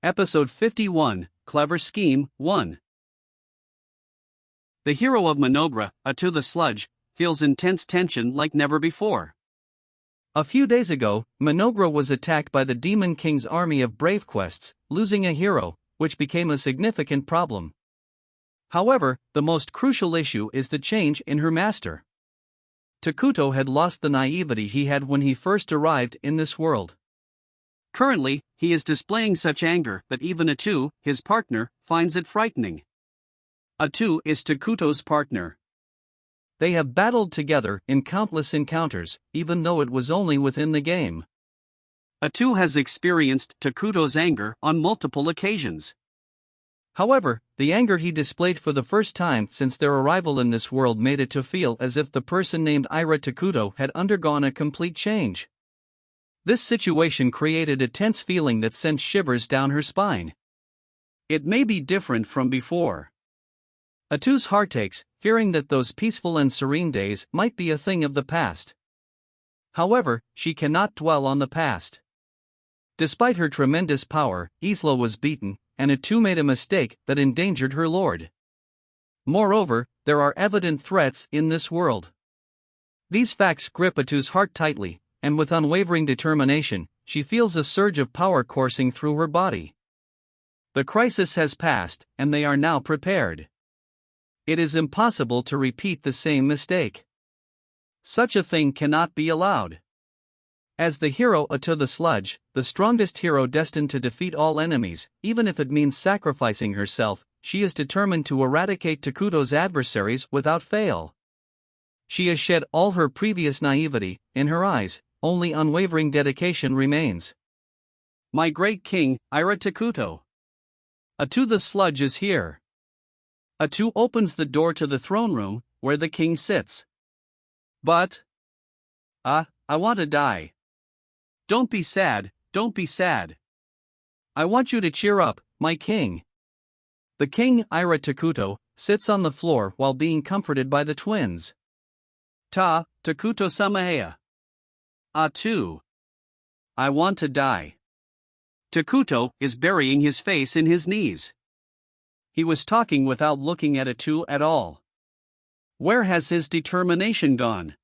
Episode 51, Clever Scheme, 1. The hero of Mynoghra, Atu the Sludge, feels intense tension like never before. A few days ago, Mynoghra was attacked by the Demon King's army of brave quests, losing a hero, which became a significant problem. However, the most crucial issue is the change in her master. Takuto had lost the naivety he had when he first arrived in this world. Currently, he is displaying such anger that even Atu, his partner, finds it frightening. Atu is Takuto's partner. They have battled together in countless encounters, even though it was only within the game. Atu has experienced Takuto's anger on multiple occasions. However, the anger he displayed for the first time since their arrival in this world made Atu feel as if the person named Ira Takuto had undergone a complete change. This situation created a tense feeling that sent shivers down her spine. It may be different from before. Atu's heart aches, fearing that those peaceful and serene days might be a thing of the past. However, she cannot dwell on the past. Despite her tremendous power, Isla was beaten, and Atu made a mistake that endangered her lord. Moreover, there are evident threats in this world. These facts grip Atu's heart tightly, and with unwavering determination, she feels a surge of power coursing through her body. The crisis has passed, and they are now prepared. It is impossible to repeat the same mistake. Such a thing cannot be allowed. As the hero Atu the Sludge, the strongest hero destined to defeat all enemies, even if it means sacrificing herself, she is determined to eradicate Takuto's adversaries without fail. She has shed all her previous naivety, in her eyes, only unwavering dedication remains. My great king, Ira Takuto. Atu the Sludge is here. Atu opens the door to the throne room, where the king sits. But... I want to die. Don't be sad, don't be sad. I want you to cheer up, my king. The king, Ira Takuto, sits on the floor while being comforted by the twins. Takuto Samahea. Atu. I want to die. Takuto is burying his face in his knees. He was talking without looking at Atu at all. Where has his determination gone?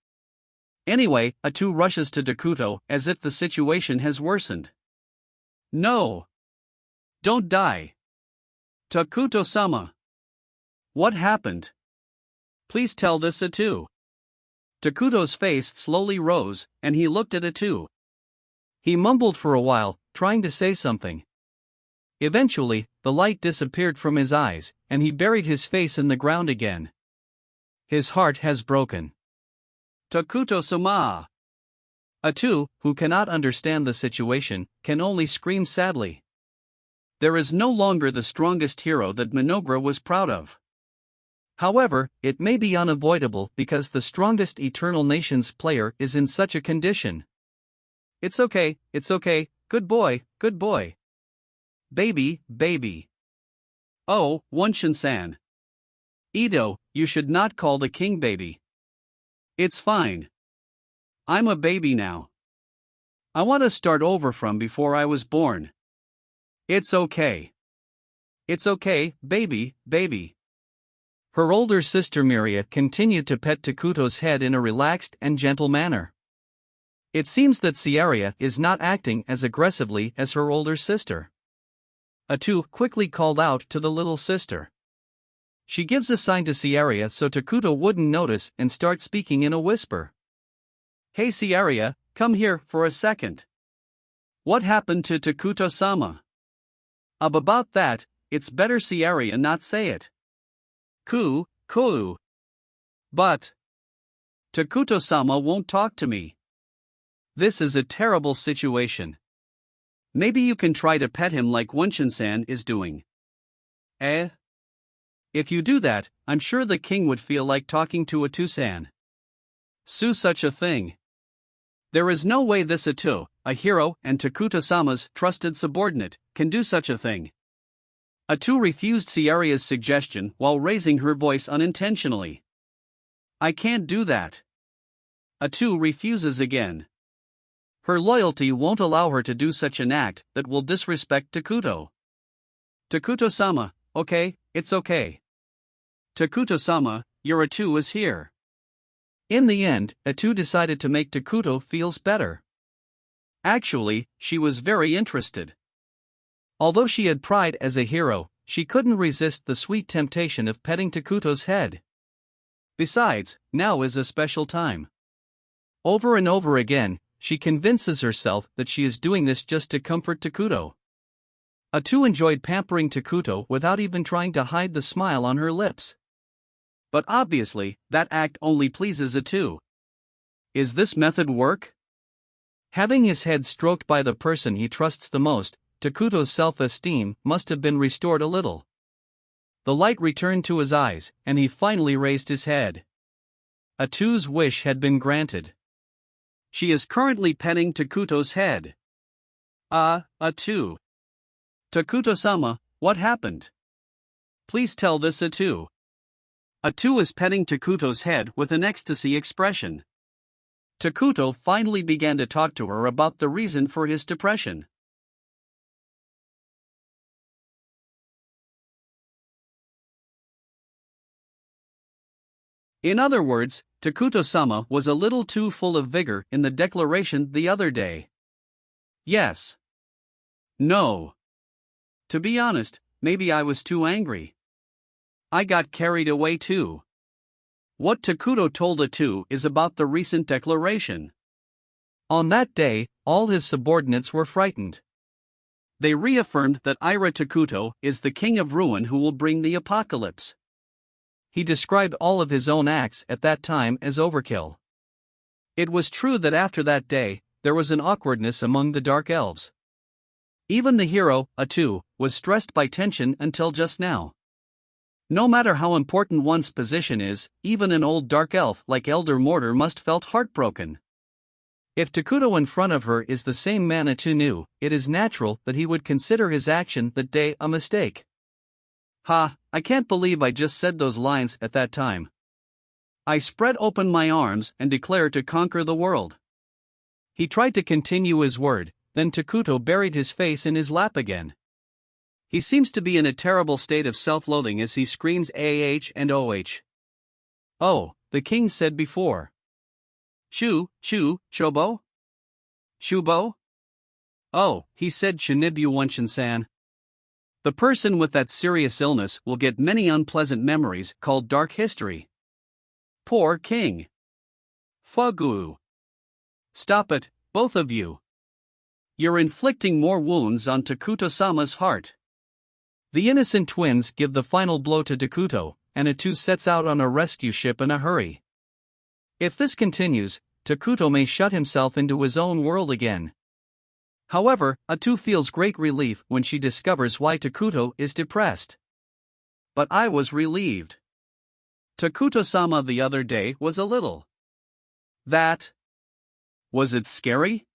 Anyway, Atu rushes to Takuto as if the situation has worsened. No! Don't die! Takuto-sama! What happened? Please tell this Atu. Takuto's face slowly rose, and he looked at Atu. He mumbled for a while, trying to say something. Eventually, the light disappeared from his eyes, and he buried his face in the ground again. His heart has broken. Takuto-sama! Atu, who cannot understand the situation, can only scream sadly. There is no longer the strongest hero that Mynoghra was proud of. However, it may be unavoidable because the strongest Eternal Nations player is in such a condition. It's okay, good boy, good boy. Baby, baby. Oh, Wenshin-san. Ito, you should not call the king baby. It's fine. I'm a baby now. I want to start over from before I was born. It's okay. It's okay, baby, baby. Her older sister Miria continued to pet Takuto's head in a relaxed and gentle manner. It seems that Sierra is not acting as aggressively as her older sister. Atu quickly called out to the little sister. She gives a sign to Sierra so Takuto wouldn't notice and start speaking in a whisper. Hey Sierra, come here for a second. What happened to Takuto-sama? About that, it's better Sierra not say it. Kuu. But Takuto-sama won't talk to me. This is a terrible situation. Maybe you can try to pet him like Wenshin-san is doing. If you do that, I'm sure the king would feel like talking to Atu-san. Such a thing. There is no way this Atu, a hero and Takuto-sama's trusted subordinate, can do such a thing. Atu refused Sierra's suggestion while raising her voice unintentionally. I can't do that. Atu refuses again. Her loyalty won't allow her to do such an act that will disrespect Takuto. Takuto-sama, okay, it's okay. Takuto-sama, your Atu is here. In the end, Atu decided to make Takuto feels better. Actually, she was very interested. Although she had pride as a hero, she couldn't resist the sweet temptation of petting Takuto's head. Besides, now is a special time. Over and over again, she convinces herself that she is doing this just to comfort Takuto. Atu enjoyed pampering Takuto without even trying to hide the smile on her lips. But obviously, that act only pleases Atu. Is this method work? Having his head stroked by the person he trusts the most, Takuto's self-esteem must have been restored a little. The light returned to his eyes, and he finally raised his head. Atu's wish had been granted. She is currently petting Takuto's head. Atu. Takuto-sama, what happened? Please tell this Atu. Atu is petting Takuto's head with an ecstasy expression. Takuto finally began to talk to her about the reason for his depression. In other words, Takuto-sama was a little too full of vigor in the declaration the other day. Yes. No. To be honest, maybe I was too angry. I got carried away too. What Takuto told Atu is about the recent declaration. On that day, all his subordinates were frightened. They reaffirmed that Ira Takuto is the king of ruin who will bring the apocalypse. He described all of his own acts at that time as overkill. It was true that after that day, there was an awkwardness among the Dark Elves. Even the hero, Atu, was stressed by tension until just now. No matter how important one's position is, even an old Dark Elf like Elder Mortar must felt heartbroken. If Takuto in front of her is the same man Atu knew, it is natural that he would consider his action that day a mistake. I can't believe I just said those lines at that time. I spread open my arms and declared to conquer the world. He tried to continue his word, then Takuto buried his face in his lap again. He seems to be in a terrible state of self-loathing as he screams AH and OH. Oh, the king said before. Shobo? Shubo? Oh, he said Shinibu-Wenshin-san. The person with that serious illness will get many unpleasant memories called dark history. Poor king. Fugu. Stop it, both of you. You're inflicting more wounds on Takuto-sama's heart. The innocent twins give the final blow to Takuto, and Atu sets out on a rescue ship in a hurry. If this continues, Takuto may shut himself into his own world again. However, Atu feels great relief when she discovers why Takuto is depressed. But I was relieved. Takuto-sama the other day was a little. Was it scary?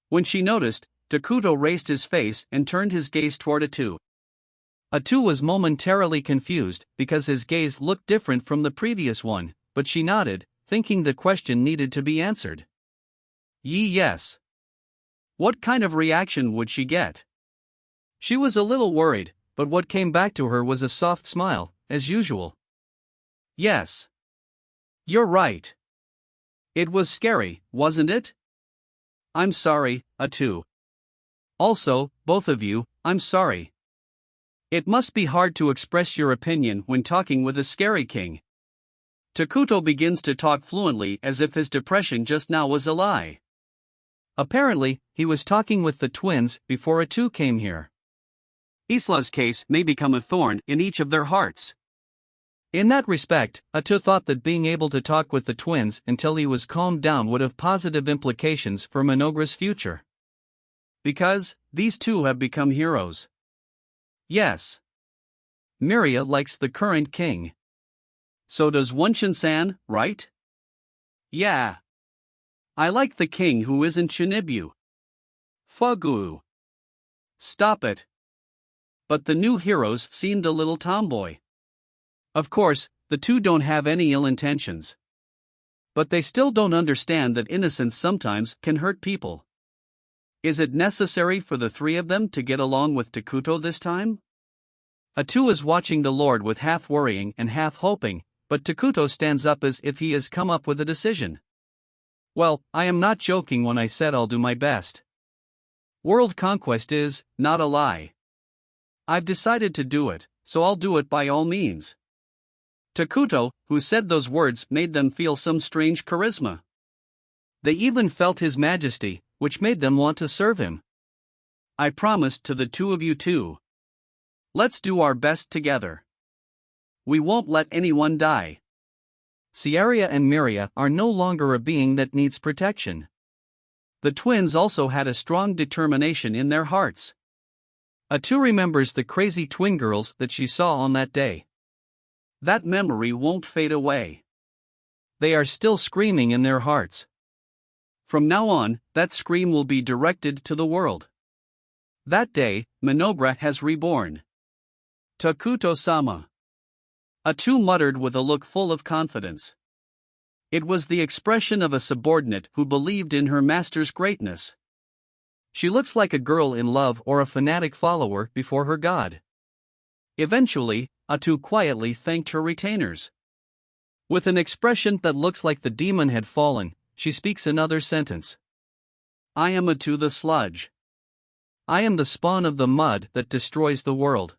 When she noticed, Takuto raised his face and turned his gaze toward Atu. Atu was momentarily confused because his gaze looked different from the previous one, but she nodded, thinking the question needed to be answered. Yes. What kind of reaction would she get? She was a little worried, but what came back to her was a soft smile, as usual. Yes. You're right. It was scary, wasn't it? I'm sorry, Atu. Also, both of you, I'm sorry. It must be hard to express your opinion when talking with a scary king. Takuto begins to talk fluently as if his depression just now was a lie. Apparently, he was talking with the twins before Atu came here. Isla's case may become a thorn in each of their hearts. In that respect, Atu thought that being able to talk with the twins until he was calmed down would have positive implications for Mynoghra's future. Because, these two have become heroes. Yes. Miria likes the current king. So does Wenshin-san, right? Yeah. I like the king who isn't Shinibu. Fugu. Stop it. But the new heroes seemed a little tomboy. Of course, the two don't have any ill intentions. But they still don't understand that innocence sometimes can hurt people. Is it necessary for the three of them to get along with Takuto this time? Atu is watching the Lord with half worrying and half hoping, but Takuto stands up as if he has come up with a decision. Well, I am not joking when I said I'll do my best. World conquest is not a lie. I've decided to do it, so I'll do it by all means. Takuto, who said those words, made them feel some strange charisma. They even felt his majesty, which made them want to serve him. I promised to the two of you too. Let's do our best together. We won't let anyone die. Sierra and Miria are no longer a being that needs protection. The twins also had a strong determination in their hearts. Atu remembers the crazy twin girls that she saw on that day. That memory won't fade away. They are still screaming in their hearts. From now on, that scream will be directed to the world. That day, Mynoghra has reborn. Takuto-sama. Atu muttered with a look full of confidence. It was the expression of a subordinate who believed in her master's greatness. She looks like a girl in love or a fanatic follower before her god. Eventually, Atu quietly thanked her retainers. With an expression that looks like the demon had fallen, she speaks another sentence. I am Atu the sludge. I am the spawn of the mud that destroys the world.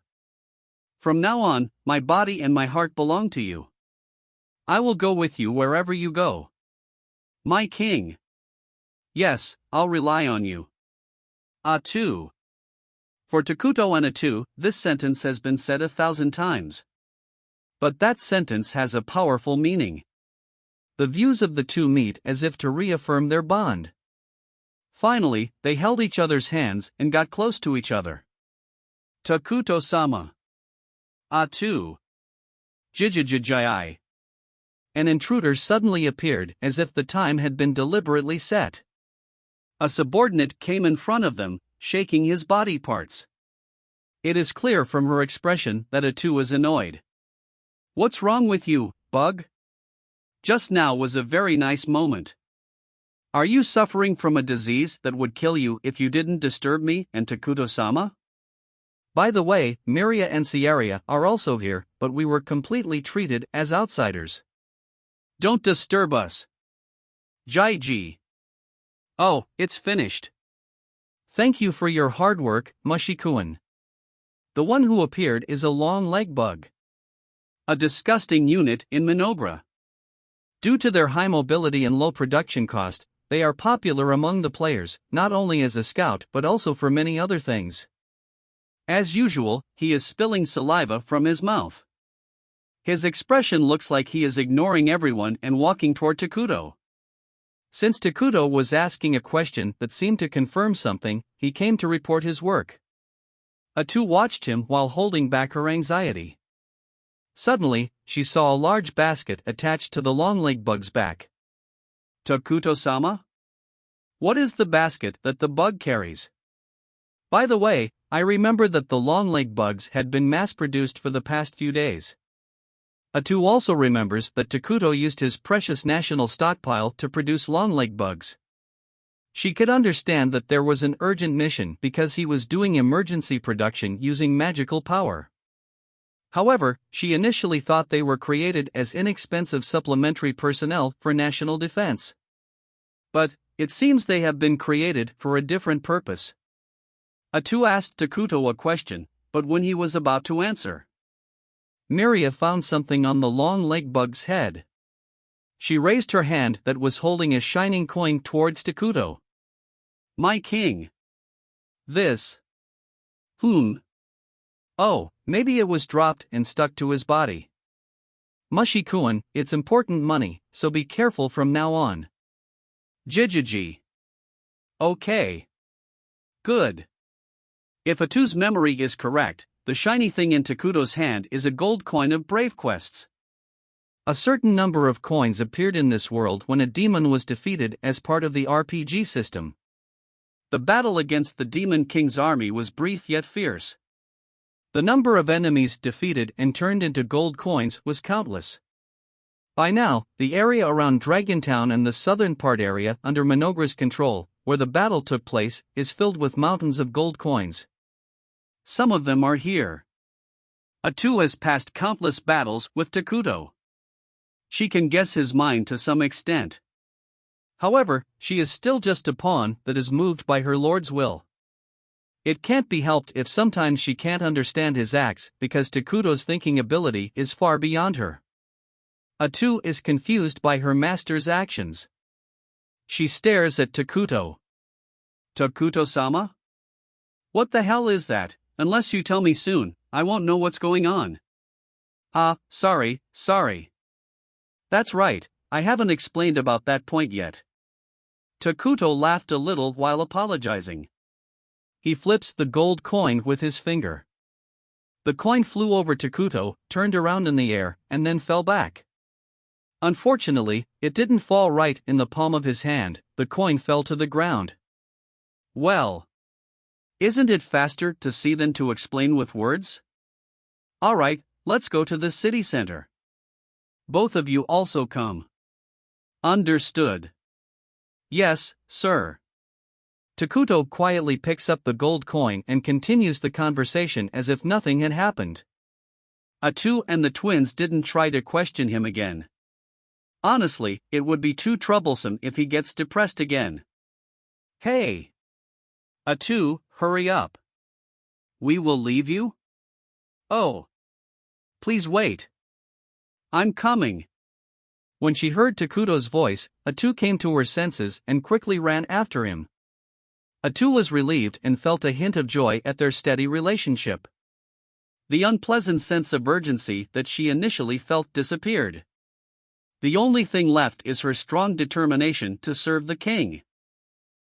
From now on, my body and my heart belong to you. I will go with you wherever you go. My king. Yes, I'll rely on you. Atu. For Takuto and Atu, this sentence has been said 1,000 times. But that sentence has a powerful meaning. The views of the two meet as if to reaffirm their bond. Finally, they held each other's hands and got close to each other. Takuto-sama. Atu. Jijijijai. An intruder suddenly appeared as if the time had been deliberately set. A subordinate came in front of them, shaking his body parts. It is clear from her expression that Atu is annoyed. What's wrong with you, bug? Just now was a very nice moment. Are you suffering from a disease that would kill you if you didn't disturb me and Takuto-sama? By the way, Miria and Sierra are also here, but we were completely treated as outsiders. Don't disturb us. Jaiji. Oh, it's finished. Thank you for your hard work, Mushikuan. The one who appeared is a long leg bug. A disgusting unit in Mynoghra. Due to their high mobility and low production cost, they are popular among the players, not only as a scout but also for many other things. As usual, he is spilling saliva from his mouth. His expression looks like he is ignoring everyone and walking toward Takuto. Since Takuto was asking a question that seemed to confirm something, he came to report his work. Atu watched him while holding back her anxiety. Suddenly, she saw a large basket attached to the long-leg bug's back. Takuto-sama? What is the basket that the bug carries? By the way, I remember that the long-leg bugs had been mass-produced for the past few days. Atu also remembers that Takuto used his precious national stockpile to produce long-leg bugs. She could understand that there was an urgent mission because he was doing emergency production using magical power. However, she initially thought they were created as inexpensive supplementary personnel for national defense. But it seems they have been created for a different purpose. Atu asked Takuto a question, but when he was about to answer, Miria found something on the long-leg bug's head. She raised her hand that was holding a shining coin towards Takuto. My king. This. Oh, maybe it was dropped and stuck to his body. Mushikuan, it's important money, so be careful from now on. Jijiji. Okay. Good. If Atu's memory is correct, the shiny thing in Takuto's hand is a gold coin of Brave Quests. A certain number of coins appeared in this world when a demon was defeated as part of the RPG system. The battle against the Demon King's army was brief yet fierce. The number of enemies defeated and turned into gold coins was countless. By now, the area around Dragontown and the southern part area under Mynoghra's control, where the battle took place, is filled with mountains of gold coins. Some of them are here. Atu has passed countless battles with Takuto. She can guess his mind to some extent. However, she is still just a pawn that is moved by her lord's will. It can't be helped if sometimes she can't understand his acts because Takuto's thinking ability is far beyond her. Atu is confused by her master's actions. She stares at Takuto. Takuto-sama? What the hell is that? Unless you tell me soon, I won't know what's going on. Sorry. That's right, I haven't explained about that point yet. Takuto laughed a little while apologizing. He flips the gold coin with his finger. The coin flew over Takuto, turned around in the air, and then fell back. Unfortunately, it didn't fall right in the palm of his hand, the coin fell to the ground. Well, isn't it faster to see than to explain with words? Alright, let's go to the city center. Both of you also come. Understood. Yes, sir. Takuto quietly picks up the gold coin and continues the conversation as if nothing had happened. Atu and the twins didn't try to question him again. Honestly, it would be too troublesome if he gets depressed again. Hey! Atu, hurry up. We will leave you? Oh. Please wait. I'm coming. When she heard Takuto's voice, Atu came to her senses and quickly ran after him. Atu was relieved and felt a hint of joy at their steady relationship. The unpleasant sense of urgency that she initially felt disappeared. The only thing left is her strong determination to serve the king.